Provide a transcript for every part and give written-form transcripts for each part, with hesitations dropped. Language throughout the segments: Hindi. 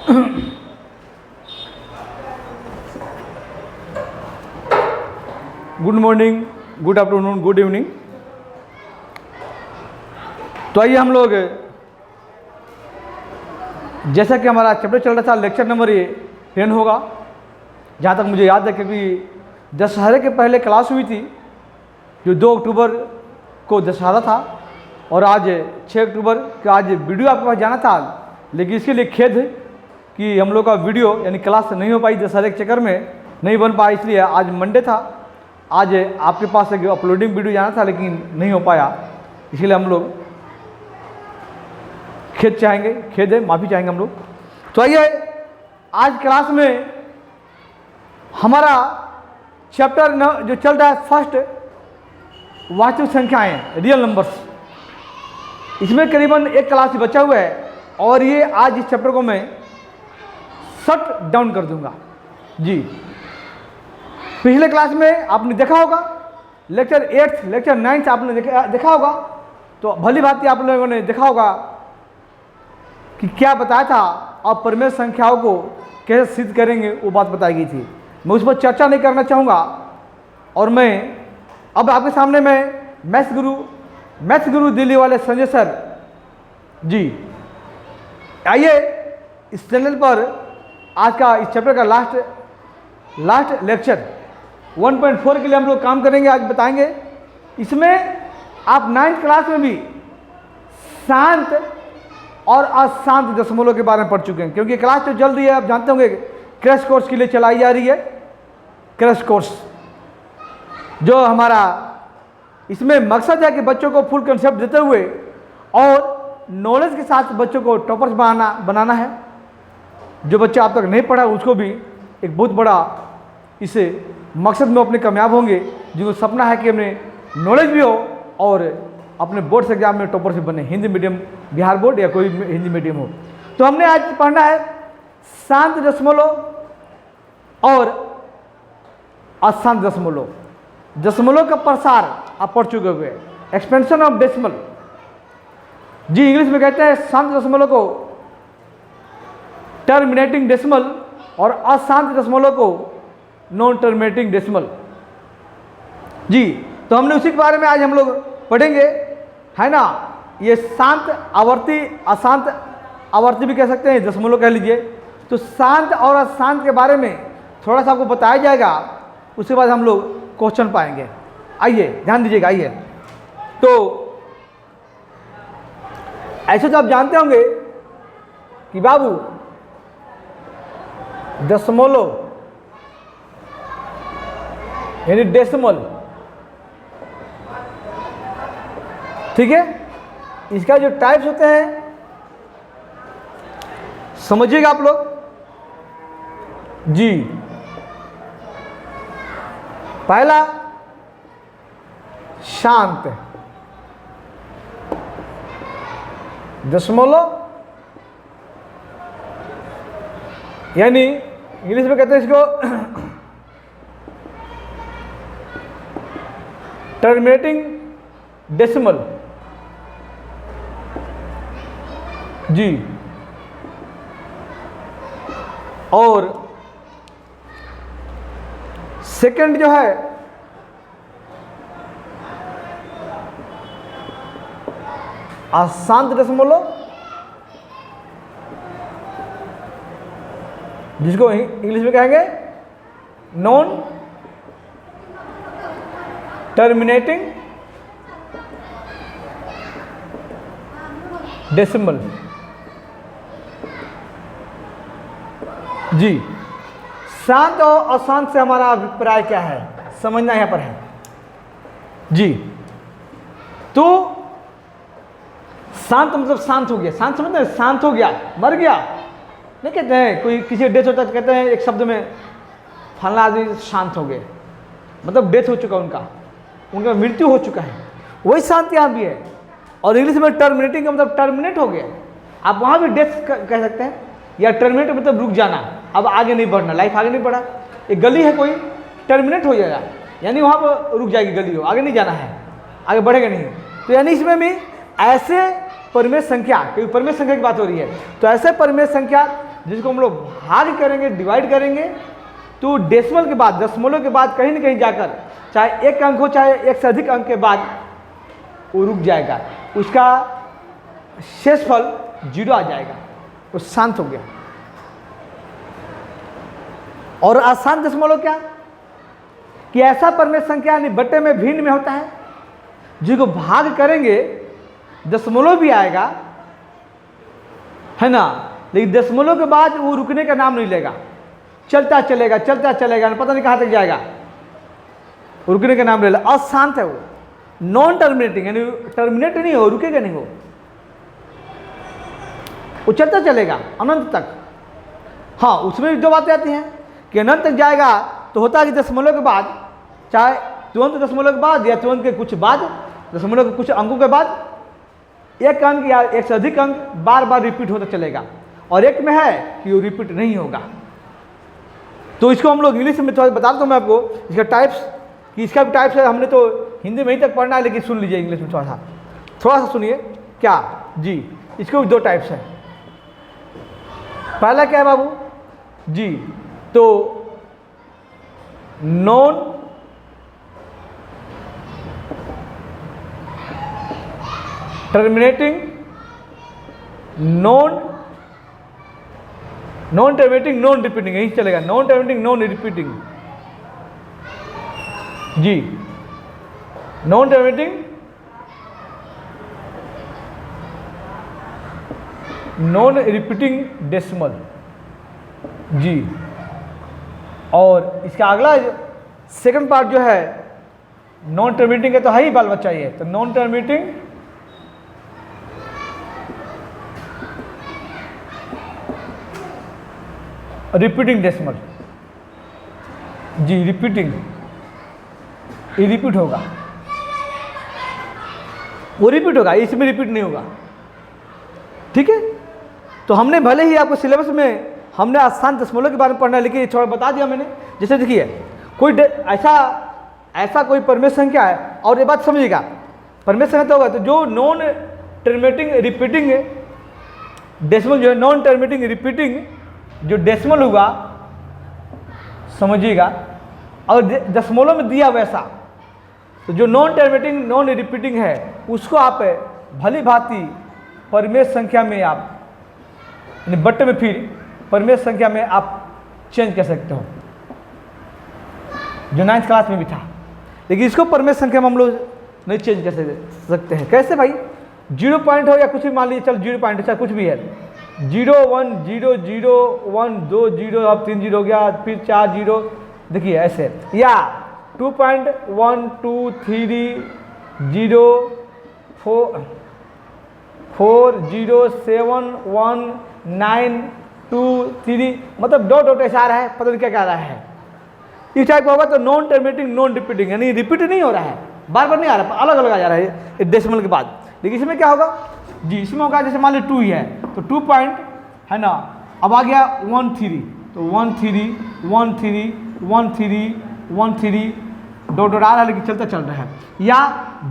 Good morning, good afternoon, good evening. तो आइए हम लोग, जैसा कि हमारा चैप्टर चल रहा था, लेक्चर नंबर 10 होगा जहाँ तक मुझे याद है, क्योंकि दशहरे के पहले क्लास हुई थी जो 2 अक्टूबर को दशहरा था, और आज 6 अक्टूबर का आज वीडियो आपके पास जाना था, लेकिन इसके लिए खेद है कि हम लोग का वीडियो यानी क्लास नहीं हो पाई, दशहरे के चक्कर में नहीं बन पाया। इसलिए आज मंडे था, आज आपके पास एक अपलोडिंग वीडियो जाना था लेकिन नहीं हो पाया, इसलिए हम लोग खेद है, माफ़ी चाहेंगे हम लोग। तो आइए आज क्लास में हमारा चैप्टर जो चल रहा है फर्स्ट, वास्तविक संख्याएं, रियल नंबर्स। इसमें करीबन एक क्लास ही बचा हुआ है और ये आज इस चैप्टर को मैं शट डाउन कर दूंगा जी। पिछले क्लास में आपने देखा होगा, लेक्चर 8, लेक्चर 9 आपने देखा होगा, तो भली भांति आप लोगों ने देखा होगा कि क्या बताया था, आप परिमेय संख्याओं को कैसे सिद्ध करेंगे वो बात बताई गई थी। मैं उस पर चर्चा नहीं करना चाहूँगा, और मैं अब आपके सामने मैं मैथ्स गुरु दिल्ली वाले संजय सर जी, आइए इस चैनल पर आज का इस चैप्टर का लास्ट लेक्चर 1.4 के लिए हम लोग काम करेंगे, आज बताएंगे। इसमें आप 9th क्लास में भी शांत और अशांत दशमलव के बारे में पढ़ चुके हैं, क्योंकि क्लास तो चल रही है, आप जानते होंगे क्रैश कोर्स के लिए चलाई जा रही है, क्रैश कोर्स जो हमारा इसमें मकसद है कि बच्चों को फुल कंसेप्ट देते हुए और नॉलेज के साथ बच्चों को टॉपर्स बनाना है। जो बच्चा अब तक नहीं पढ़ा उसको भी एक बहुत बड़ा इसे मकसद में अपने कामयाब होंगे, जिनको सपना है कि अपने नॉलेज भी हो और अपने बोर्ड एग्जाम में टॉपर से बने, हिंदी मीडियम, बिहार बोर्ड या कोई हिंदी मीडियम हो। तो हमने आज पढ़ना है शांत दशमलव और अशांत दशमलव। दशमलव का प्रसार आप पढ़ चुके हुए, एक्सपेंशन ऑफ डेसिमल जी, इंग्लिश में कहते हैं शांत दशमलव को टर्मिनेटिंग डेसिमल और अशांत दशमलव को नॉन टर्मिनेटिंग डेसिमल जी। तो हमने उसी के बारे में आज हम लोग पढ़ेंगे, है ना। ये शांत आवर्ती, अशांत आवर्ती भी कह सकते हैं, दशमलव कह लीजिए। तो शांत और अशांत के बारे में थोड़ा सा आपको बताया जाएगा, उसके बाद हम लोग क्वेश्चन पाएंगे। आइए ध्यान दीजिएगा। आइए, तो ऐसे तो आप जानते होंगे कि बाबू दशमलव यानी डेसिमल, ठीक है। इसका जो टाइप्स होते हैं समझिएगा आप लोग जी। पहला शांत दशमलव, यानी इंग्लिश में कहते हैं इसको टर्मिनेटिंग डेसिमल जी। और सेकंड जो है अशांत दशमलव, जिसको इंग्लिश में कहेंगे नॉन टर्मिनेटिंग डेसिमल जी। शांत और अशांत से हमारा अभिप्राय क्या है, समझना यहाँ पर है जी। तो शांत मतलब शांत हो गया, शांत समझते हैं, शांत हो गया, मर गया नहीं कहते हैं। कोई किसी डेथ होता है तो कहते हैं एक शब्द में फलाना आदमी शांत हो गए, मतलब डेथ हो चुका, उनका मृत्यु हो चुका है, वही शांत यहाँ भी है। और इंग्लिश में टर्मिनेटिंग का मतलब टर्मिनेट हो गया, आप वहाँ भी डेथ कह सकते हैं, या टर्मिनेट मतलब रुक जाना, अब आगे नहीं बढ़ना, लाइफ आगे नहीं बढ़ा। एक गली है कोई, टर्मिनेट हो जाएगा, यानी वहाँ पर रुक जाएगी गली, हो आगे नहीं जाना है, आगे बढ़ेगा नहीं। तो यानी इसमें भी ऐसे परिमेय संख्या, क्योंकि परिमेय संख्या की बात हो रही है, तो ऐसे परिमेय संख्या जिसको हम लोग भाग करेंगे, डिवाइड करेंगे, तो डेसिमल के बाद, दशमलव के बाद कहीं ना कहीं जाकर, चाहे एक अंक हो चाहे एक से अधिक अंक के बाद वो रुक जाएगा, उसका शेषफल 0 आ जाएगा, वो शांत हो गया। और अशांत दशमलव क्या कि ऐसा परमेय संख्या यानी बट्टे में भिन्न में होता है, जिसको भाग करेंगे दशमलव भी आएगा, है ना, लेकिन दशमलव के बाद वो रुकने का नाम नहीं लेगा, चलता चलेगा, पता नहीं कहाँ तक जाएगा, रुकने का नाम ले लेगा। अशांत है वो, नॉन टर्मिनेटिंग, यानी टर्मिनेट नहीं हो, रुकेगा नहीं वो चलता चलेगा अनंत तक। हाँ, उसमें भी दो बातें आती हैं कि अनंत तक जाएगा तो होता है कि दशमलव के बाद, चाहे तुरंत दशमलव के बाद या तुरंत के कुछ बाद, दशमलव के कुछ अंकों के बाद एक अंक या एक से अधिक अंक बार बार रिपीट होता चलेगा, और एक में है कि वो रिपीट नहीं होगा। तो इसको हम लोग इंग्लिश में थोड़ा बता देता हूँ मैं आपको, इसका टाइप्स, कि इसका भी टाइप्स है, हमने तो हिंदी में ही तक पढ़ना है, लेकिन सुन लीजिए इंग्लिश में थोड़ा सा सुनिए। क्या जी, इसको भी 2 टाइप्स है। पहला क्या है बाबू जी, तो non terminating, non terminating, non repeating, यही चलेगा, नॉन टर्मिनेटिंग, नॉन रिपीटिंग जी, non terminating, non repeating decimal जी। और इसका अगला सेकंड पार्ट जो है नॉन टर्मिनेटिंग है, तो है ही बाल बच्चा ये, तो नॉन टर्मिनेटिंग रिपीटिंग डेसिमल जी, रिपीटिंग, ये रिपीट होगा, वो रिपीट होगा, इसमें रिपीट नहीं होगा, ठीक है। तो हमने भले ही आपको सिलेबस में हमने अशांत दशमलव के बारे में पढ़ना है, लेकिन थोड़ा बता दिया मैंने। जैसे देखिए, कोई ऐसा कोई परमेय संख्या है, और ये बात समझिएगा, परमेय संख्या तो होगा, तो जो नॉन टर्मिनेटिंग रिपीटिंग डेसिमल जो है, नॉन टर्मिनेटिंग रिपीटिंग जो डेसिमल होगा, समझिएगा, और दशमलव में दिया वैसा, तो जो नॉन टर्मिनेटिंग नॉन रिपीटिंग है उसको आप भली भांति परमेय संख्या में आप, यानी बट्टे में फिर परमेय संख्या में आप चेंज कर सकते हो, जो 9th क्लास में भी था। लेकिन इसको परमेय संख्या में हम लोग नहीं चेंज कर सकते हैं। कैसे भाई, 0 पॉइंट हो या कुछ भी, मान लीजिए चल 0 पॉइंट चाहे कुछ भी है, 0 1 0 0 1 2 0, अब 3 0 हो गया, फिर 4 0, देखिए ऐसे, या 2.1 2 3 0 4 0 7 1 9 2 3, मतलब डॉट ऐसा आ रहा है, पता नहीं क्या क्या आ रहा है, इस टाइप का होगा। तो नॉन टर्मिनेटिंग नॉन रिपीटिंग, यानी रिपीट नहीं हो रहा है, बार बार नहीं आ रहा, अलग अलग आ जा रहा है डेसिमल के बाद। लेकिन इसमें क्या होगा जी, इसमें होगा जैसे मान लो 2 ही है, तो 2 पॉइंट है ना, अब आ गया 1 3, तो 1 3 1 3 1 3 1 3 डॉट आ रहा है, लेकिन चलता चल रहा है। या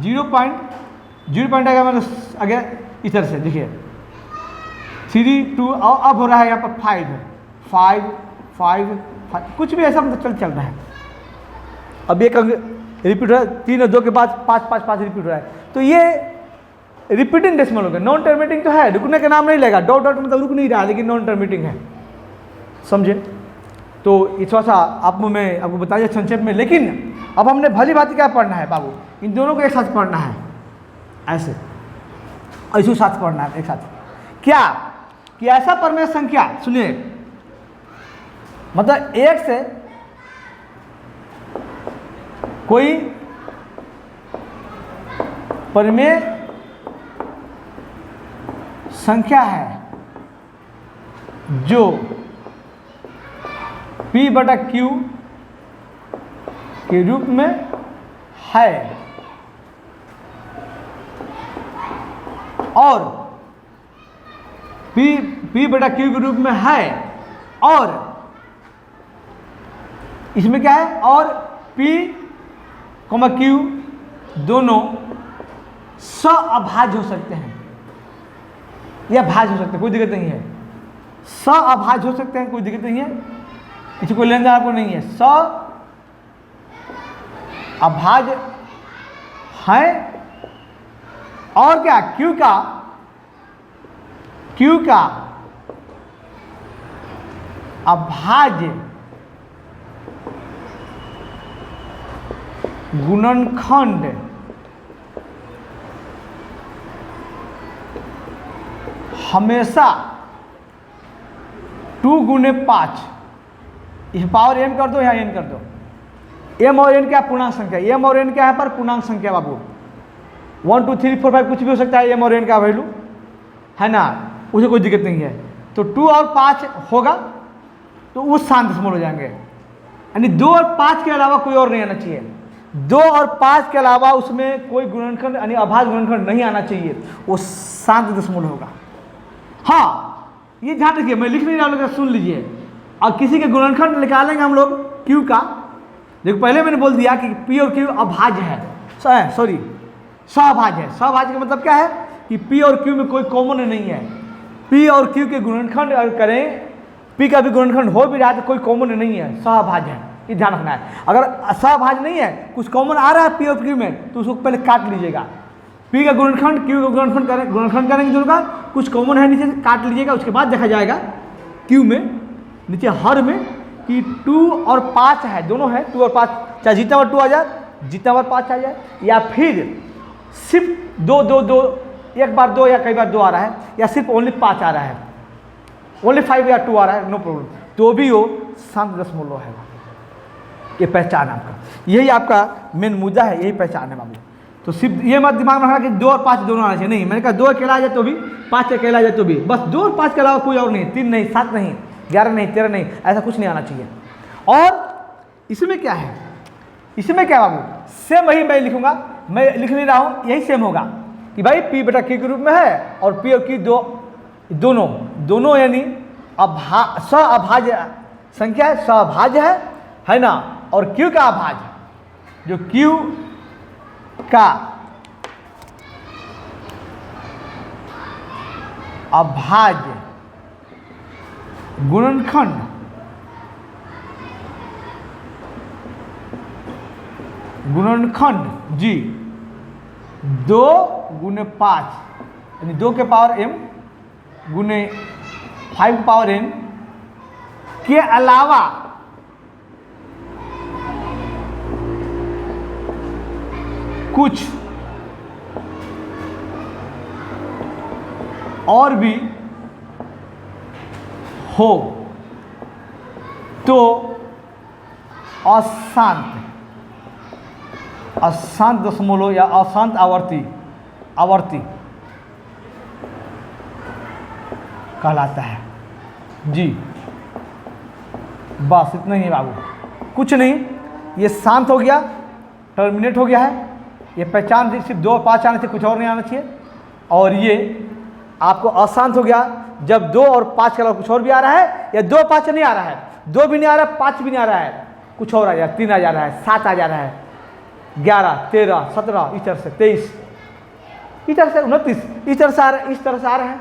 0 पॉइंट आएगा, मतलब आ गया इस तरह से, देखिए 3 2, और अब हो रहा है यहाँ पर 5 5 5, कुछ भी ऐसा मतलब चल रहा है। अब एक अंक रिपीट हो रहा है, 3 और 2 के बाद 5 5 5 रिपीट हो रहा है, तो ये रिपीटिंग डेसिमल हो गया। नॉन टर्मिनेटिंग तो है, रुकने का नाम नहीं लेगा, डॉट मतलब रुक नहीं रहा, लेकिन नॉन टर्मिनेटिंग है, समझे। तो इस थोड़ा सा मैं आपको बताइए संक्षेप में। लेकिन अब हमने भली बात क्या पढ़ना है बाबू, इन दोनों को एक साथ पढ़ना है, ऐसे साथ पढ़ना है एक साथ। क्या कि ऐसा परमेय संख्या, सुनिए, मतलब एक से कोई परमेय संख्या है जो P/Q के रूप में है, और P/Q के रूप में है, और इसमें क्या है, और P, Q दोनों सअभाज्य हो सकते हैं या भाज्य हो सकते हैं, कोई दिक्कत नहीं है। स अभाज्य हो सकते हैं, कोई दिक्कत नहीं है, इसको कोई लेना आपको नहीं है। स अभाज्य है। और क्या, क्यू का अभाज्य गुणनखंड हमेशा 2 गुने 5, इस पावर m कर दो, यहाँ n कर दो। m और n क्या पूर्णांक संख्या, m और n क्या है पर पूर्णांक संख्या बाबू, 1 2 3 4 5 कुछ भी हो सकता है m और n का वैल्यू, है ना, उसे कोई दिक्कत नहीं है। तो 2 और 5 होगा तो उस शांत दशमलव हो जाएंगे, यानी 2 और 5 के अलावा कोई और नहीं आना चाहिए। 2 और 5 के अलावा उसमें कोई गुणनखंड यानी अभाज्य गुणनखंड नहीं आना चाहिए, वो शांत दशमलव होगा। हाँ, ये ध्यान रखिए, मैं लिख नहीं रहा हूँ, सुन लीजिए। और किसी के गुणनखंड निकालेंगे हम लोग क्यू का, देखो पहले मैंने बोल दिया कि पी और क्यू अभाज्य है, सॉरी सहभाज्य है। सहभाज्य का मतलब क्या है कि पी और क्यू में कोई कॉमन नहीं है। पी और क्यू के गुणनखंड अगर करें, पी का भी गुणनखंड हो भी रहा है तो कोई कॉमन नहीं है, सहभाज्य है, ये ध्यान रखना है। अगर सहभाज्य नहीं है, कुछ कॉमन आ रहा है पी और क्यू में, तो उसको पहले काट लीजिएगा। पी का गुणनखंड क्यू का गुणनखंड करेंगे दोनों का, कुछ कॉमन है नीचे से काट लीजिएगा, उसके बाद देखा जाएगा क्यू में नीचे हर में कि 2 और 5 है, दोनों है 2 और 5, चाहे जितना बार 2 आ जाए, जितना बार 5 आ जाए, या फिर सिर्फ 2 2 2 एक बार 2 या कई बार 2 आ रहा है, या सिर्फ ओनली 5 आ रहा है, ओनली 5 या 2 आ रहा है, नो प्रॉब्लम, तो भी वो शांत दशमलव है। ये पहचान है आपका, यही आपका मेन मुद्दा है, यही पहचान है बाबू। तो सिर्फ ये मत दिमाग में रखना कि 2 और 5 दोनों आना चाहिए, नहीं, मैंने कहा 2 अकेला आ जाए तो भी, 5 अकेला आ जाए तो भी, बस 2 और 5 के अलावा कोई और नहीं, 3 नहीं, 7 नहीं, 11 नहीं, 13 नहीं, ऐसा कुछ नहीं आना चाहिए। और इसमें क्या है, इसमें क्या बाबू, सेम वही मैं लिखूंगा, मैं लिख नहीं रहा हूँ, यही सेम होगा कि भाई p बटा q के रूप में है, और p और q दोनों यानी अभाज्य संख्या है, सहभाज्य है ना, और q का अभाज्य, जो q का अभाज्य गुणनखंड जी 2 गुने 5 यानी 2 के पावर m गुने 5 के पावर n के अलावा कुछ और भी हो तो अशांत दशमलव या अशांत आवर्ती कहलाता है जी। बस इतना ही है बाबू, कुछ नहीं, ये शांत हो गया, टर्मिनेट हो गया है, ये पहचान सिर्फ 2 और 5 आने से, कुछ और नहीं आना चाहिए। और ये आपको अशांत हो गया जब 2 और 5 के अलावा कुछ और भी आ रहा है, या 2 5 नहीं आ रहा है, 2 भी नहीं आ रहा है, 5 भी नहीं आ रहा है, कुछ और आ जाए, 3 आ जा रहा है, 7 आ जा रहा है, 11 13 17 इस तरह से 23 इस तरह से 29 इस तरह से आ रहा है, इस तरह से आ रहा है,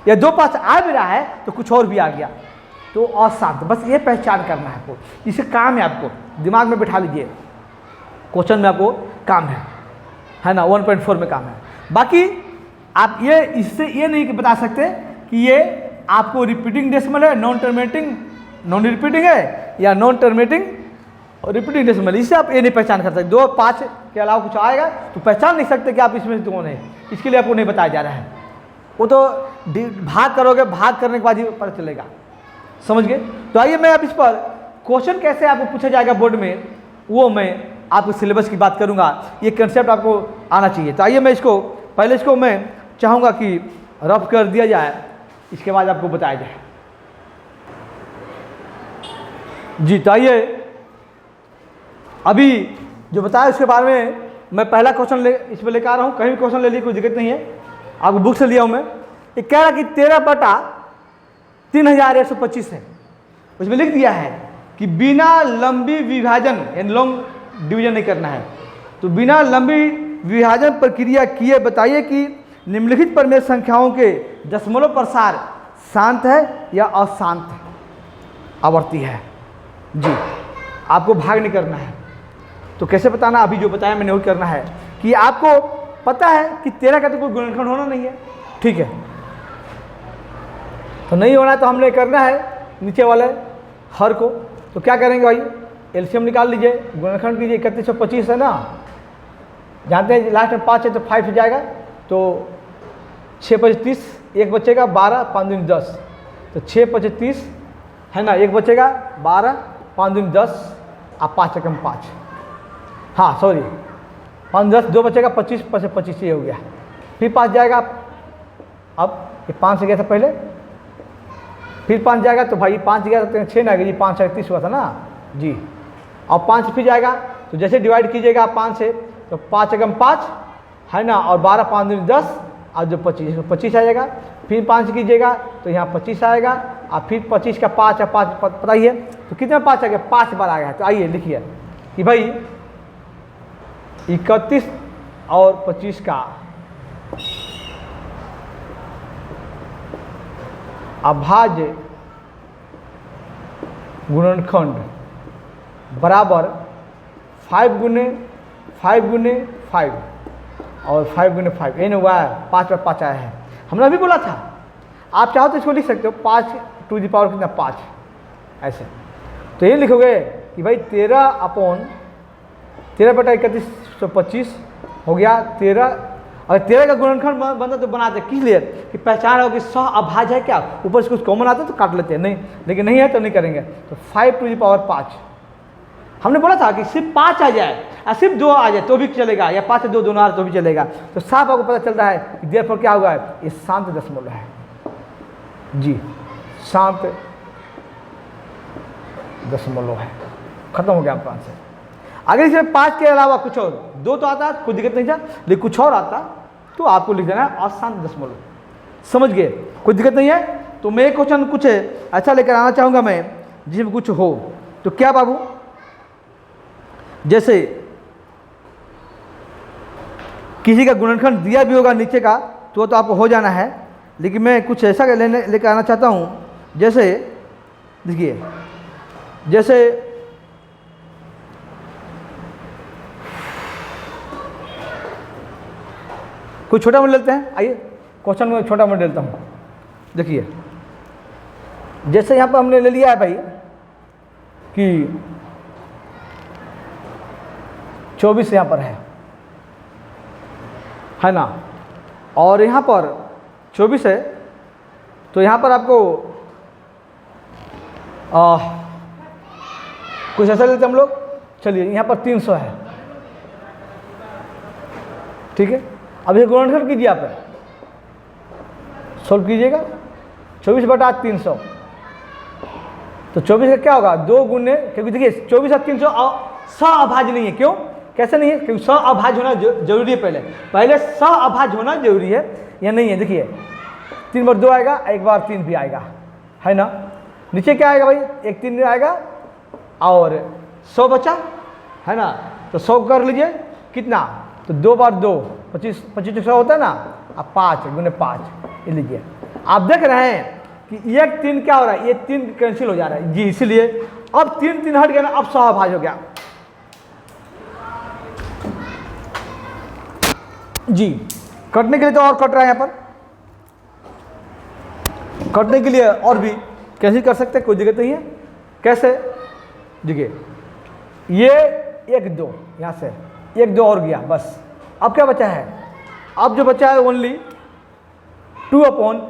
या 2 5 आ भी रहा है तो कुछ और भी आ गया, तो अशांत। बस ये पहचान करना है आपको, इसे काम है, आपको दिमाग में बिठा लीजिए, क्वेश्चन में आपको काम है ना, 1.4 में काम है। बाकी आप ये इससे ये नहीं बता सकते कि ये आपको रिपीटिंग डेसिमल है, नॉन रिपीटिंग है, या नॉन टर्मिनेटिंग और रिपीटिंग डेसिमल, इससे आप ये नहीं पहचान कर सकते। 2 और 5 के अलावा कुछ आएगा तो पहचान नहीं सकते कि आप इसमें से कौन है, इसके लिए आपको नहीं बताया जा रहा है, वो तो भाग करोगे, भाग करने के बाद ही पता चलेगा, समझ गए। तो आइए मैं अब इस पर क्वेश्चन कैसे आपको पूछा जाएगा बोर्ड में, वो मैं आपको सिलेबस की बात करूंगा, ये कंसेप्ट आपको आना चाहिए। तो आइए मैं इसको पहले इसको मैं चाहूँगा कि रफ कर दिया जाए, इसके बाद आपको बताया जाए जी। तो आइए अभी जो बताया उसके बारे में मैं पहला क्वेश्चन इस पर लेकर आ रहा हूँ, कहीं भी क्वेश्चन ले ली कोई दिक्कत नहीं है, आपको बुक से लिया हूँ मैं। ये कह रहा कि 13 बटा 3125 है, उसमें लिख दिया है कि बिना लंबी विभाजन यानी लॉन्ग डिवीजन नहीं करना है, तो बिना लंबी विभाजन प्रक्रिया किए बताइए कि निम्नलिखित पर में संख्याओं के दशमलव प्रसार शांत है या अशांत आवर्ती है। जी, आपको भाग नहीं करना है। तो कैसे बताना, अभी जो बताया मैंने वही करना है कि आपको पता है कि 13 का तो कोई गुणनखंड होना नहीं है, ठीक है। तो नहीं होना, तो हमने करना है नीचे वाले हर को। तो क्या करेंगे भाई, एलसीएम निकाल लीजिए, गुणनखंड कीजिए। 3125 है ना, जानते हैं लास्ट में 5 है तो 5 हो जाएगा। तो 6 5 30, एक बचेगा 12, 5 दूनी 10। तो 6 5 30 है ना, एक बचेगा 12, 5 दूनी 10 और 5 एकम 5। हाँ सॉरी, 5 10 2 बचेगा 25, 25 ये हो गया। फिर 5 जाएगा, अब ये 5 से गया था पहले, फिर 5 जाएगा तो भाई 5 गया तो 6 ना आएगा जी, 5 31 हुआ था ना जी। और 5 फिर जाएगा, तो जैसे डिवाइड कीजिएगा 5 से तो 5 एकम 5 है ना, और 12 5 दूनी 10 और जो 25 आ जाएगा। फिर 5 कीजिएगा तो यहाँ 25 आएगा, और फिर 25 का 5 है, 5 पता ही है, तो कितने 5 आ गया, 5 बार आ गया। तो आइए लिखिए कि भाई 31 और 25 का अभाज्य गुणनखंड बराबर 5 गुने 5 गुने 5 और 5 गुने 5, ये नहीं हुआ है, 5 पर 5 आया है। हमने अभी बोला था, आप चाहो तो इसको लिख सकते हो 5 टू दी पावर कितना 5 ऐसे। तो ये लिखोगे कि भाई 13 बटा 3125 हो गया 13। और 13 का गुणनखंड बनता तो बनाते किस लिए, कि पहचान हो कि सह अभाज्य है क्या, ऊपर से कुछ कॉमन आता है तो काट लेते हैं, नहीं लेकिन नहीं है तो नहीं करेंगे। तो 5 टू दी पावर 5, हमने बोला था कि सिर्फ 5 आ जाए या सिर्फ 2 आ जाए तो भी चलेगा, या 5 से 2 दोनों आ तो भी चलेगा। तो साफ आपको पता चलता है कि देयरफॉर क्या होगा, ये शांत दशमलव है जी, शांत दशमलव है। खत्म हो गया आपका आंसर। अगर इसमें 5 के अलावा कुछ और 2 तो आता, कोई दिक्कत नहीं था, लेकिन कुछ और आता तो आपको लिख देना है अशांत दशमलव। समझ गए, कोई दिक्कत नहीं है। तो मैं क्वेश्चन कुछ अच्छा लेकर आना चाहूँगा मैं, जिसमें कुछ हो। तो क्या बाबू, जैसे किसी का गुणनखंड दिया भी होगा नीचे का तो आपको हो जाना है, लेकिन मैं कुछ ऐसा लेकर आना चाहता हूँ। जैसे देखिए, जैसे कुछ छोटा मोटा लेते हैं। आइए क्वेश्चन में छोटा मोटा लेता हूँ। देखिए, जैसे यहाँ पर हमने ले लिया है भाई कि 24 यहाँ पर है ना, और यहाँ पर 24 है, तो यहाँ पर आपको कुछ ऐसा लेते हम लोग। चलिए यहाँ पर 300 है, ठीक है। अब ये गुणनखंड कीजिए, आप सोल्व कीजिएगा 24 बटा 300। तो 24 का क्या होगा 2 गुने, क्योंकि देखिए 24 और 300 सअभाज्य नहीं है। क्यों, कैसे नहीं है, क्योंकि सअभाज्य होना जरूरी है। पहले सअभाज्य होना जरूरी है या नहीं है। देखिए 3 बार 2 आएगा, एक बार 3 भी आएगा, है ना। नीचे क्या आएगा भाई, एक 3 आएगा और 100 बचा, है ना। तो 100 कर लीजिए कितना, तो 2 बार 2 25 25 100 होता है ना, अब 5 गुने 5 ये लीजिए। आप देख रहे हैं कि एक 3 क्या हो रहा है, ये 3 कैंसिल हो जा रहा है जी, इसीलिए अब 3 3 हट गया ना, अब सहभाज्य हो गया जी। कटने के लिए तो और कट रहा है, यहाँ पर कटने के लिए और भी कैंसिल कर सकते हैं, कोई दिक्कत नहीं है। कैसे, देखिए ये 1 2 यहाँ से 1 2 और गया, बस। अब क्या बचा है, अब जो बचा है ओनली 2 अपॉन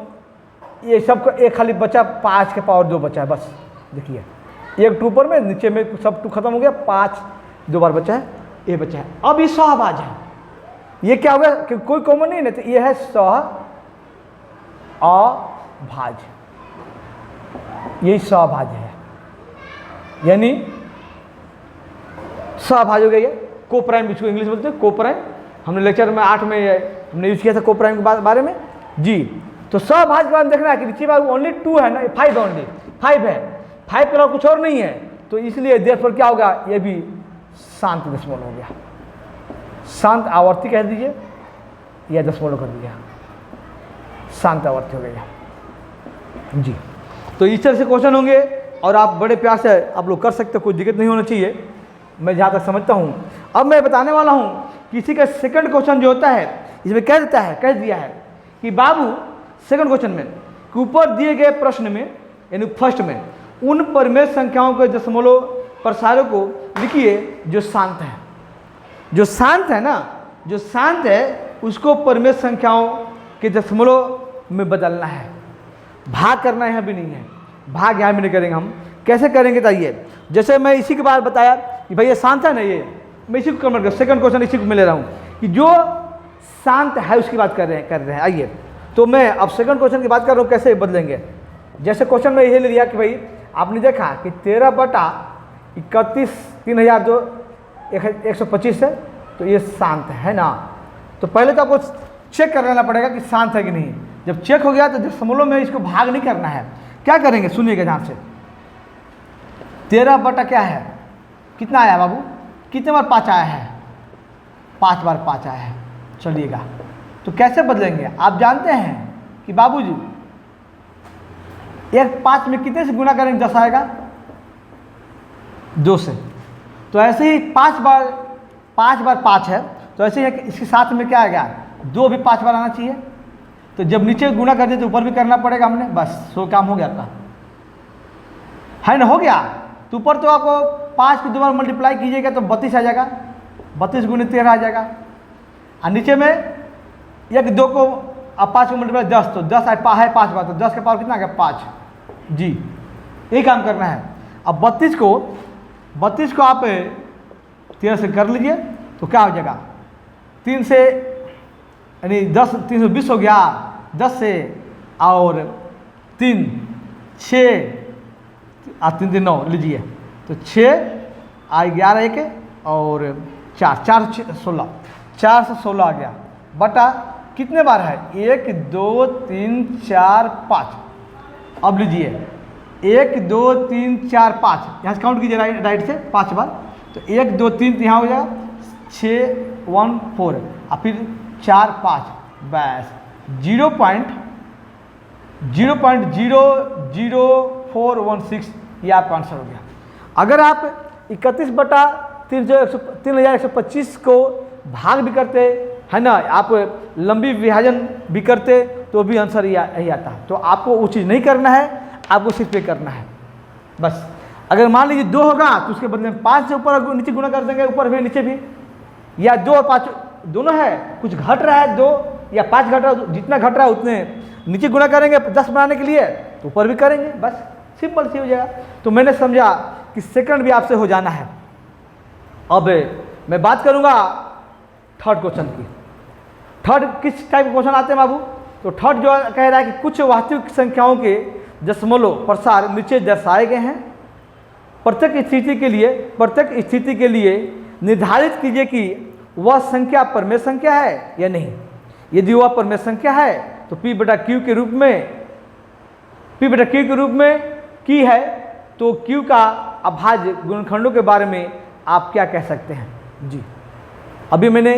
ये सब, एक खाली बचा 5 के पावर 2 बचा है, बस। देखिए एक 2 पर में, नीचे में सब 2 खत्म हो गया, 5 2 बार बचा है, ये बचा है। अब ये सहभाज्य है, ये क्या हो गया, क्योंकि कोई कॉमन नहीं है, तो ये है सहअभाज्य, यही सहभाज्य है, यानी सहभाज्य हो गया। ये को प्राइम, इसको इंग्लिश बोलते हैं को प्राइम। हमने लेक्चर में 8 में हमने यूज किया था को प्राइम के बारे में जी। तो सहभाज्य के बारे में देखना है कि नीचे बाबू ओनली 2 है ना, 5 ओनली 5 है, 5 के अलावा कुछ और नहीं है। तो इसलिए देयरफॉर क्या होगा, ये भी शांत दशमलव हो गया, शांत आवर्ती कह दीजिए या दशमलव कर दीजिए, शांत आवर्ती हो गया। जी। तो इस तरह से क्वेश्चन होंगे और आप बड़े प्यार से आप लोग कर सकते हो, कोई दिक्कत नहीं होना चाहिए, मैं जहाँ तक समझता हूँ। अब मैं बताने वाला हूँ किसी का सेकंड क्वेश्चन जो होता है इसमें कह दिया है कि बाबू सेकंड क्वेश्चन में कि ऊपर दिए गए प्रश्न में यानी फर्स्ट में उन परिमेय संख्याओं के दशमलव प्रसारों को लिखिए जो शांत है। जो शांत है ना, जो शांत है उसको परिमेय संख्याओं के दशमलव में बदलना है, भाग करना यहाँ भी नहीं है, भाग यहाँ भी नहीं करेंगे हम। कैसे करेंगे बताइए, जैसे मैं इसी के बाद बताया कि भाई ये शांत है ना, ये मैं इसी को कन्वर्ट कर, सेकंड क्वेश्चन इसी को मैं ले रहा हूँ कि जो शांत है उसकी बात कर रहे हैं। आइए तो मैं अब सेकंड क्वेश्चन की बात कर रहा हूँ कैसे बदलेंगे। जैसे क्वेश्चन में यही ले लिया कि भाई आपने देखा कि 13/31 3225 है, तो ये शांत है ना। तो पहले तो आपको चेक कर लेना पड़ेगा कि शांत है कि नहीं। जब चेक हो गया तो दशमलव में इसको भाग नहीं करना है। क्या करेंगे सुनिएगा ध्यान से। 13 बटा क्या है, कितना आया बाबू, कितने बार 5 आया है, 5 बार 5 आया है। चलिएगा तो कैसे बदलेंगे आप जानते हैं कि बाबूजी एक 5 में कितने से गुना करेंगे 10 आएगा, 2 से। तो ऐसे ही 5 बार 5 है, तो ऐसे ही इसके साथ में क्या आएगा, 2 भी 5 बार आना चाहिए। तो जब नीचे गुना कर दिए तो ऊपर भी करना पड़ेगा हमने, बस 100 काम हो गया आपका, है ना, हो गया। तो ऊपर तो आपको 5 को 2 बार मल्टीप्लाई कीजिएगा तो 32 आ जाएगा, 32 गुने 13 आ जाएगा। और नीचे में 1 2 को अब 5 को मल्टीप्लाई 10, तो 10 है 5 बार, तो 10 का पावर कितना आ गया 5 जी। यही काम करना है। अब 32 को आप 13 से कर लीजिए तो क्या हो जाएगा, 3 से यानी 10 320 हो गया, 10 से और 3 6 और 3 9 लीजिए, तो 6 और 11 1 और 4 4 16 4 से 16 आ गया बटा कितने बार है, 1 2 3 4 5। अब लीजिए 1 2 3 4 5, यहाँ से काउंट कीजिए राइट से 5 बार, तो 1 2 3 यहाँ हो जाएगा 6 1 4 और फिर 4 5, बस 0.00416 ये आपका आंसर हो गया। अगर आप 31 बटा 3125 को भाग भी करते है ना, आप लंबी विभाजन भी करते तो भी आंसर यही आता है। तो आपको वो चीज़ नहीं करना है, आपको सिर्फ ये करना है बस। अगर मान लीजिए 2 होगा तो उसके बदले में 5 से ऊपर नीचे गुना कर देंगे, ऊपर भी नीचे भी, या 2 और 5 दोनों है, कुछ घट रहा है 2 या 5 घट रहा है, जितना घट रहा है उतने नीचे गुना करेंगे 10 बनाने के लिए, तो ऊपर भी करेंगे, बस सिंपल सी हो जाएगा। तो मैंने समझा कि सेकंड भी आपसे हो जाना है। अब मैं बात करूंगा थर्ड क्वेश्चन की। थर्ड किस टाइप के क्वेश्चन आते हैं बाबू, तो थर्ड जो कह रहा है कि कुछ वास्तविक संख्याओं के दशमलव प्रसार नीचे दर्शाए गए हैं, प्रत्येक स्थिति के लिए निर्धारित कीजिए कि वह संख्या परिमेय संख्या है या नहीं। यदि वह परिमेय संख्या है तो P बटा Q के रूप में की है, तो Q का अभाज्य गुणनखंडों के बारे में आप क्या कह सकते हैं जी। अभी मैंने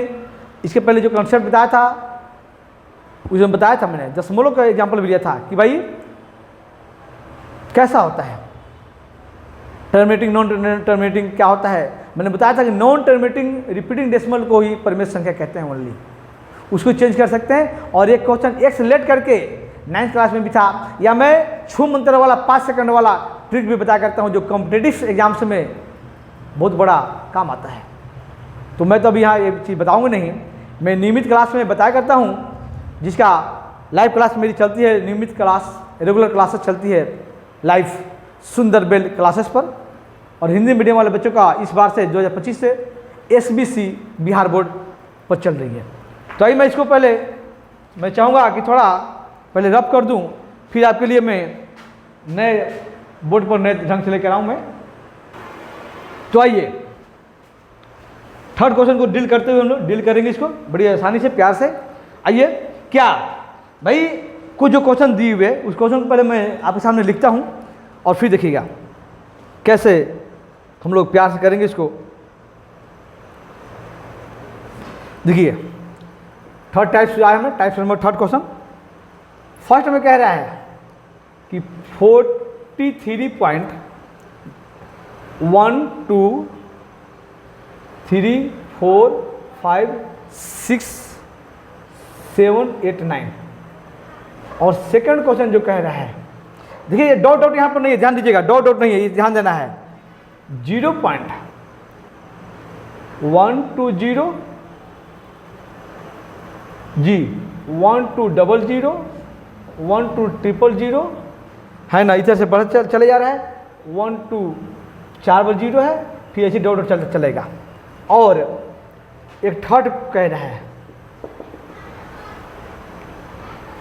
इसके पहले जो कॉन्सेप्ट बताया था उसमें बताया था, मैंने दशमलव का एग्जांपल भी दिया था कि भाई कैसा होता है टर्मिनेटिंग नॉन टर्मिनेटिंग क्या होता है। मैंने बताया था कि नॉन टर्मिनेटिंग रिपीटिंग डेसिमल को ही परिमेय संख्या कहते हैं ओनली, उसको चेंज कर सकते हैं। और एक क्वेश्चन एक से लेट करके 9th क्लास में भी था, या मैं छू मंत्र वाला 5 सेकंड वाला ट्रिक भी बताया करता हूँ जो कॉम्पिटिटिव एग्जाम्स में बहुत बड़ा काम आता है। तो मैं तो अभी यहाँ ये चीज़ बताऊँगा नहीं, मैं नियमित क्लास में बताया करता हूँ, जिसका लाइव क्लास मेरी चलती है, नियमित क्लास रेगुलर क्लासेस चलती है लाइव सुंदर बेल क्लासेस पर। और हिंदी मीडियम वाले बच्चों का इस बार से 2025 से SBC बिहार बोर्ड पर चल रही है। तो आइए मैं इसको पहले मैं चाहूँगा कि थोड़ा पहले रब कर दूँ, फिर आपके लिए मैं नए बोर्ड पर नए ढंग से लेकर आऊँ मैं। तो आइए थर्ड क्वेश्चन को डील करते हुए हम लोग डील करेंगे इसको बड़ी आसानी से प्यार से। आइए क्या भाई कुछ जो क्वेश्चन दिए हुए उस क्वेश्चन को पहले मैं आपके सामने लिखता हूँ और फिर देखिएगा कैसे हम लोग प्यार से करेंगे इसको। देखिए थर्ड टाइप्स आया हमें, types number third question. First में कह रहा है कि 43.12345678 और सेकंड क्वेश्चन जो कह रहा है, देखिए ये डॉट डॉट यहाँ पर नहीं है, ध्यान दीजिएगा, डॉट डॉट नहीं है, ये ध्यान देना है। 0.120 जी 1200 1200 है ना, इधर से बढ़ चले जा रहा है, 1240 है, फिर ऐसे डॉट डॉट चलेगा। और एक थर्ड कह रहा है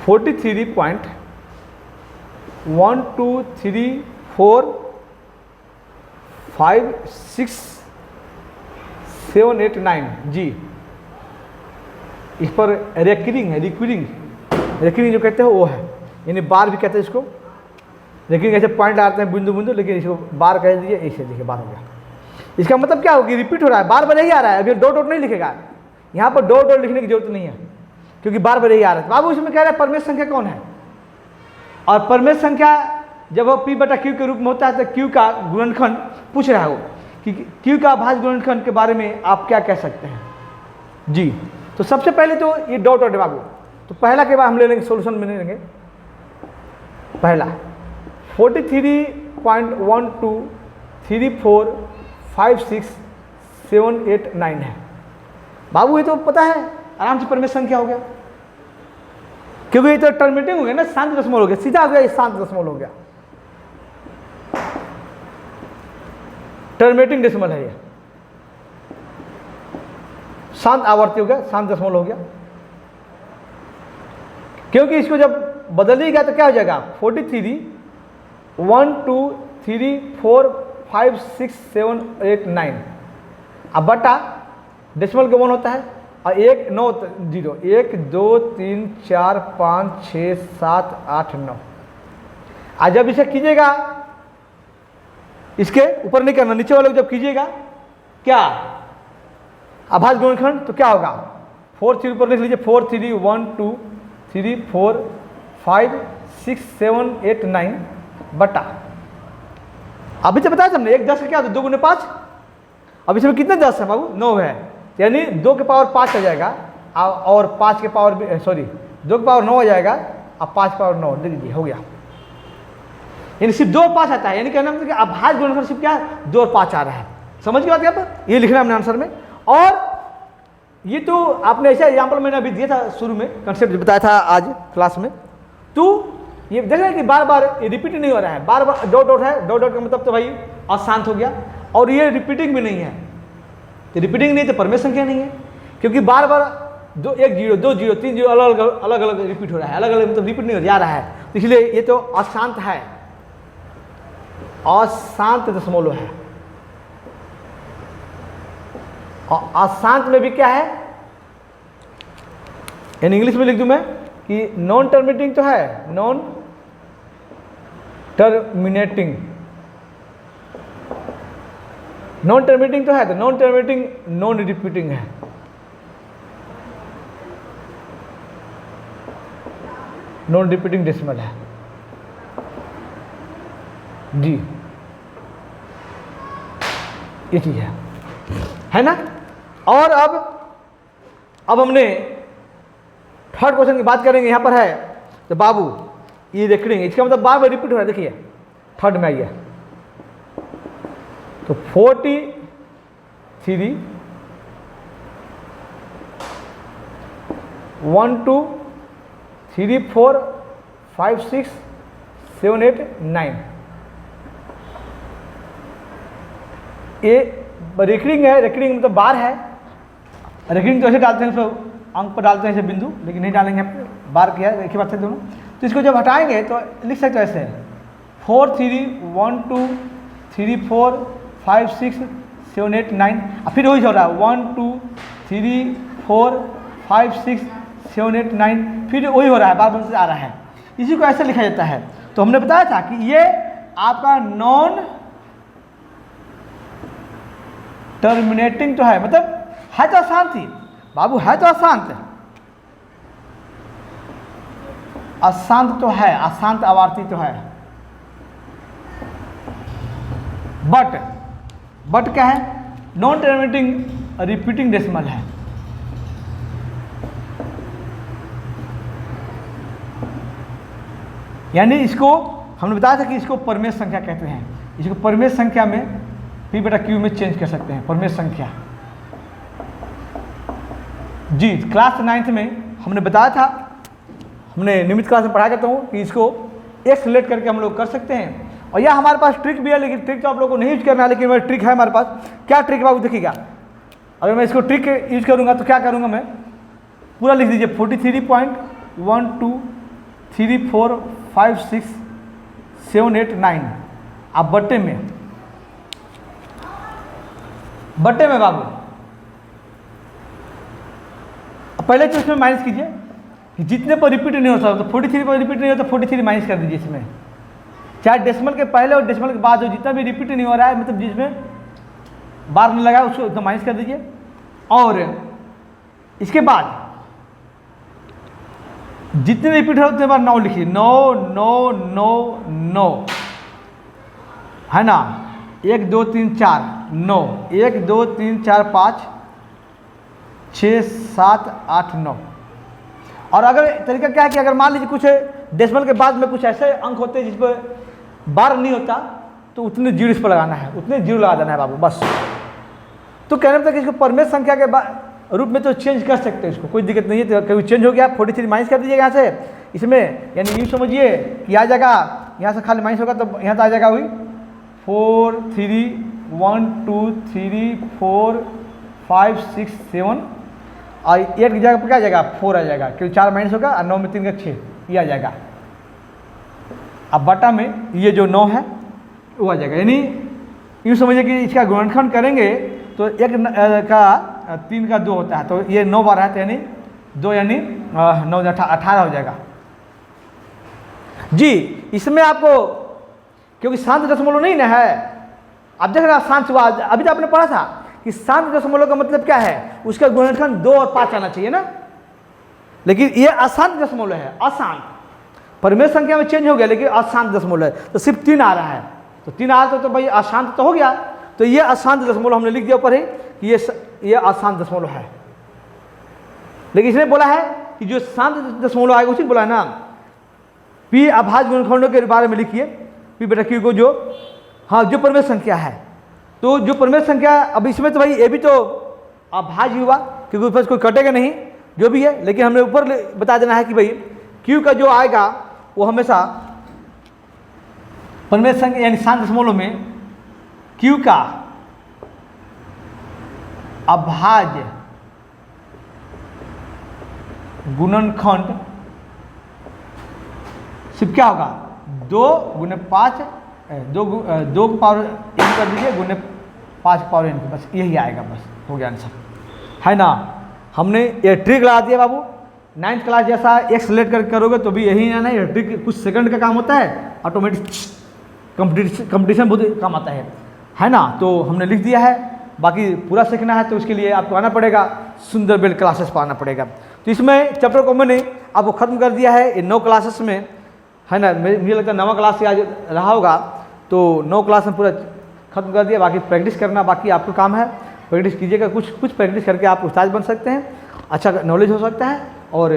43.123456789 जी। इस पर रेकरिंग है, रिकरिंग जो कहते हैं वो है, यानी बार भी कहते हैं इसको। रिकरिंग ऐसे पॉइंट लगाते हैं बिंदु बिंदु, लेकिन इसको बार कह दीजिए, ऐसे देखिए बार हो गया। इसका मतलब क्या होगी, रिपीट हो रहा है, बार बार यही आ रहा है। अभी डॉट डॉट नहीं लिखेगा, यहाँ पर डॉट डॉट लिखने की जरूरत नहीं है, क्योंकि बार बार यही आ रहा है। बाबू इसमें कह रहा है परमेय संख्या कौन है, और परमेय संख्या जब वो P बटा Q के रूप में होता है तो Q का गुणनखंड पूछ रहा है वो, कि Q का अभाज्य गुणनखंड के बारे में आप क्या कह सकते हैं जी। तो सबसे पहले तो ये डॉट डॉट है बाबू, तो पहला के बाद हम ले लेंगे, सोल्यूशन में लेंगे। पहला 43.123456789 है बाबू, ये तो पता है आराम से परमेय संख्या हो गया, क्योंकि ये तो टर्मिनेटिंग हो गया ना, शांत दशमलव हो गया, सीधा हो गया, ये शांत दशमलव हो गया, टर्मिनेटिंग डेसिमल है ये, शांत आवर्ती हो गया, शांत दशमलव हो गया। क्योंकि इसको जब बदलिएगा तो क्या हो जाएगा, 43.123456789 अब बटा डेसिमल के 1 होता है, और 1 9 0 1 2 3 4 5 6 7 8 9। आज जब इसे कीजिएगा, इसके ऊपर नहीं करना, नीचे वाले को जब कीजिएगा क्या अभाज्य गुणनखंड, तो क्या होगा, 4 3 ऊपर लिख लीजिए, 43.123456789 बटा, अभी से बताया हमने, 1 10 का क्या होता है, 2 गुने 5। अब इसमें कितने 10 है बाबू, 9 है, यानी 2 के पावर 5 आ जाएगा, और 5 के पावर सॉरी 2 के पावर 9 आ जाएगा, अब 5 के पावर 9 दे दीजिए, हो गया। यानी सिर्फ 2 और 5 आता है, यानी कहना मतलब कि अभाज्य गुणनखंड सिर्फ क्या है, 2 और 5 आ रहा है। समझ के बात यहाँ पर, ये लिखना है हमने आंसर में। और ये तो आपने ऐसा एग्जाम्पल मैंने अभी दिया था शुरू में, कंसेप्ट बताया था आज क्लास में, तो ये देख रहे हैं कि बार बार ये रिपीट नहीं हो रहा है, बार बार डॉट डॉट है, डॉट डॉट का मतलब तो भाई अशांत हो गया, और ये रिपीटिंग भी नहीं है, तो रिपीटिंग नहीं तो परमेय संख्या नहीं है, क्योंकि बार बार 1 0 2 0 3 0 अलग अलग रिपीट हो रहा है, अलग अलग मतलब रिपीट नहीं हो जा रहा है, तो इसलिए ये तो अशांत है, अशांत दशमलव है। और अशांत में भी क्या है, इन इंग्लिश में लिख दूं मैं कि नॉन टर्मिनेटिंग तो है, नॉन टर्मिनेटिंग, नॉन टर्मिनेटिंग तो है, तो नॉन टर्मिनेटिंग नॉन रिपीटिंग है, नॉन रिपीटिंग डेसिमल है जी, ये चीज है ना। और अब हमने थर्ड क्वेश्चन की बात करेंगे, यहां पर है तो बाबू ये रिकरिंग, इसका मतलब बार बार रिपीट हो रहा है, देखिए थर्ड में आइए, तो 43.123456789 ये रिकरिंग है, रिकरिंग मतलब बार है, रिकरिंग तो ऐसे डालते हैं, उसको अंक पर डालते हैं ऐसे बिंदु, लेकिन नहीं डालेंगे, बार किया एक ही बात है दोनों। तो इसको जब हटाएंगे तो लिख सकते हो ऐसे 43.123456789, और फिर वही हो रहा है 123456789, फिर वही हो रहा है, बार बार से आ रहा है, इसी को ऐसे लिखा जाता है। तो हमने बताया था कि ये आपका नॉन टर्मिनेटिंग तो है, मतलब है तो अशांत ही बाबू, है तो अशांत, अशांत तो है, अशांत आवर्ती तो है, बट क्या है, नॉन टर्मिनेटिंग रिपीटिंग डेसिमल है। यानी इसको हमने बताया था कि इसको परमेय संख्या कहते हैं। इसको परमेय संख्या में पी बटा क्यू में चेंज कर सकते हैं, परमेय संख्या। जी क्लास 9th में हमने बताया था, हमने नियमित क्लास में पढ़ाया करता हूँ कि इसको एक सिलेक्ट करके हम लोग कर सकते हैं। और यह हमारे पास ट्रिक भी है, लेकिन ट्रिक तो आप लोगों को नहीं यूज करना है, लेकिन वह ट्रिक है हमारे पास। क्या ट्रिक बाबू देखिएगा, अगर मैं इसको ट्रिक यूज करूँगा तो क्या करूँगा, मैं पूरा लिख दीजिए 43.123456789 आप बट्टे में बाबू पहले तो इसमें माइनस कीजिए कि जितने पर रिपीट नहीं होता तो 43 पर रिपीट नहीं होता 43 माइनस कर दीजिए इसमें। चाहे डेसिमल के पहले और डेसिमल के बाद हो, जितना भी रिपीट नहीं हो रहा है, मतलब जिसमें बार नहीं लगा उसको एकदम माइनस कर दीजिए। और इसके बाद जितने रिपीट हो उतने बार 9 लिखिए, 9 9 9 9 है ना, 1 2 3 4 9, 1 2 3 4 5 6 7 8 9। और अगर तरीका क्या है कि अगर मान लीजिए कुछ डेसिमल के बाद में कुछ ऐसे अंक होते हैं जिस पर बार नहीं होता, तो उतने जीरो इस पर लगाना है, उतने जीरो लगा देना है बाबू बस। तो कहने मतलब कि इसको परमेय संख्या के रूप में तो चेंज कर सकते हैं, इसको कोई दिक्कत नहीं है। तो कभी चेंज हो गया 43 माइनस कर दीजिएगा यहाँ से इसमें, यानी यूँ समझिए कि आ जाएगा यहाँ से खाली माइनस होगा तो यहाँ तो आ जाएगा वही 4 3 1 2 3 4 5 6 7 और 8 की जगह पर क्या आ जाएगा 4 आ जाएगा, क्योंकि 4 माइनस होगा और 9 में 3 का 6 ये आ जाएगा। अब बटा में ये जो 9 है वो आ जाएगा, यानी यूँ समझिए कि इसका गुणनखंड करेंगे तो 1 का 3 का 2 होता है, तो ये 9 बार है तो यानी 2 यानी 9 18 हो जाएगा। जी इसमें आपको क्योंकि शांत दशमलव नहीं ना है, आप देख रहे हैं शांत हुआ, अभी तो आपने पढ़ा था कि शांत दशमलव का मतलब क्या है, उसका गुणनखंड 2 और 5 आना चाहिए ना, लेकिन ये अशांत दशमलव है। अशांत परमेय संख्या में चेंज हो गया लेकिन अशांत दशमलव है, तो सिर्फ 3 आ रहा है, तो 3 आ रहा तो भाई अशांत तो हो गया, तो ये अशांत दशमलव हमने लिख दिया ऊपर ही कि ये अशांत दशमलव है। लेकिन इसने बोला है कि जो शांत दशमलव आएगा उसी बोला है ना, पी अभाज्य गुणनखंडों के बारे में लिखिए, पी बटा क्यू को जो हाँ जो परमेय संख्या है, तो जो परमेय संख्या अब इसमें तो भाई ये भी तो अभाज्य हुआ क्योंकि ऊपर कोई कटेगा नहीं जो भी है, लेकिन हमने ऊपर बता देना है कि भाई क्यू का जो आएगा वो हमेशा परमेय संख्या यानी शांत दशमलव में क्यू का अभाज्य गुणनखंड सिर्फ क्या होगा 2 गुने 5 2 पावर n कर दीजिए गुने 5 पावर n, बस यही आएगा, बस हो गया आंसर है ना। हमने ये ट्रिक लगा दिया बाबू, 9th क्लास जैसा एक सिलेक्ट करके करोगे तो भी यही आना है। ये ट्रिक कुछ सेकंड का काम होता है, ऑटोमेटिक कंपटीशन बहुत काम आता है ना। तो हमने लिख दिया है, बाकी पूरा सीखना है तो उसके लिए आपको आना पड़ेगा सुंदर बेल क्लासेस पर आना पड़ेगा। तो इसमें चैप्टर को मैंने आपको ख़त्म कर दिया है, ये 9 क्लासेस में है ना। मुझे लगता है 9वां क्लास से आज रहा होगा, तो 9 क्लास में पूरा खत्म कर दिया, बाकी प्रैक्टिस करना बाकी आपका काम है। प्रैक्टिस कीजिएगा, कुछ प्रैक्टिस करके आप उस्ताद बन सकते हैं, अच्छा नॉलेज हो सकता है। और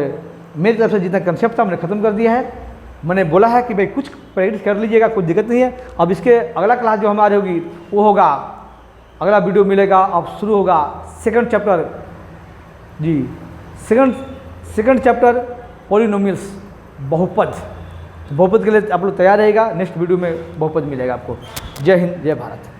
मेरी तरफ से जितना कंसेप्ट था मैंने ख़त्म कर दिया है। मैंने बोला है कि भाई कुछ प्रैक्टिस कर लीजिएगा, कुछ दिक्कत नहीं है। अब इसके अगला क्लास जो हमारी होगी वो होगा, अगला वीडियो मिलेगा, अब शुरू होगा सेकंड चैप्टर। जी सेकंड चैप्टर पॉलिनोमियल्स, बहुपद। बहुपद के लिए आप लोग तैयार रहेगा, नेक्स्ट वीडियो में बहुपद मिलेगा आपको। जय हिंद, जय भारत।